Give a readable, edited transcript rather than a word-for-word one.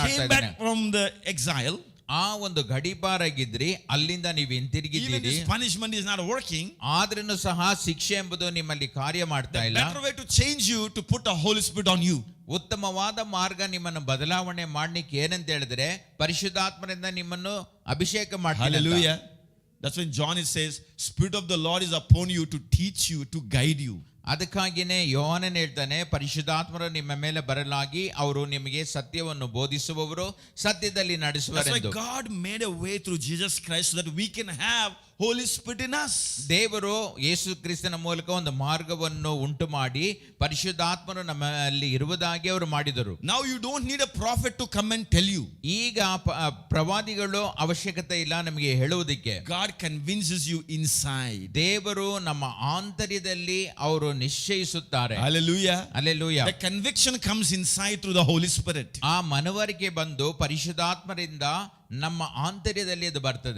came back from the exile. ಆ ಒಂದು ಗಡೀಪಾರಾಗಿದ್ರಿ, ಅಲ್ಲಿಂದ ನೀವು Even ಹಿಂತಿರುಗಿದ್ದೀರಿ. this punishment is not working. ಆದ್ರೂ ಸಹ ಶಿಕ್ಷೆ ಎಂಬುದು ನಿಮ್ಮಲ್ಲಿ ಕಾರ್ಯ ಮಾಡ್ತಾ The ಇಲ್ಲ. better way to change you to put the Holy Spirit on you. ಉತ್ತಮವಾದ ಮಾರ್ಗ ನಿಮ್ಮನ್ನು ಬದಲಾವಣೆ ಮಾಡ್ಲಿಕ್ಕೆ ಏನಂತ ಹೇಳಿದ್ರೆ ಪರಿಶುದ್ಧಾತ್ಮರಿಂದ ನಿಮ್ಮನ್ನು ಅಭಿಷೇಕ ಮಾಡ್ತಾರೆ. Hallelujah. That's when John says, Spirit of the Lord is upon you to teach you, to guide you. ಅದಕ್ಕಾಗಿನೇ ಯೋಹಾನನ್ ಹೇಳ್ತಾನೆ, ಪರಿಶುದ್ಧಾತ್ಮರು ನಿಮ್ಮ ಮೇಲೆ ಬರಲಾಗಿ ಅವರು ನಿಮಗೆ ಸತ್ಯವನ್ನು ಬೋಧಿಸುವವರು, ಸತ್ಯದಲ್ಲಿ ನಡೆಸುವರೆಂದು. That's why God made a way through Jesus Christ so that we can have Holy Spirit in us. ದೇವರು ಯೇಸು ಕ್ರಿಸ್ತನ ಮೂಲಕ ಒಂದು ಮಾರ್ಗವನ್ನು ಉಂಟು ಮಾಡಿ ಪರಿಶುದ್ಧಾತ್ಮರು ನಮ್ಮಲ್ಲಿ ಇರುವುದಾಗಿ ಅವರು ಮಾಡಿದರು. Now you don't need a prophet to come and tell you. ಈಗ ಪ್ರವಾದಿಗಳು ಅವಶ್ಯಕತೆ ಇಲ್ಲ ನಮಗೆ ಹೇಳುವುದಕ್ಕೆ. God convinces you inside. ದೇವರು ನಮ್ಮ ಆಂತರ್ಯದಲ್ಲಿ ಅವರು ನಿಶ್ಚಯಿಸುತ್ತಾರೆ. Hallelujah. Hallelujah. The conviction comes inside through the Holy Spirit. ಆ ಮನವರಿಕೆ ಬಂದು ಪರಿಶುದ್ಧಾತ್ಮರಿಂದ ನಮ್ಮ ಆಂತರ್ಯದಲ್ಲಿ ಅದು ಬರ್ತದೆ.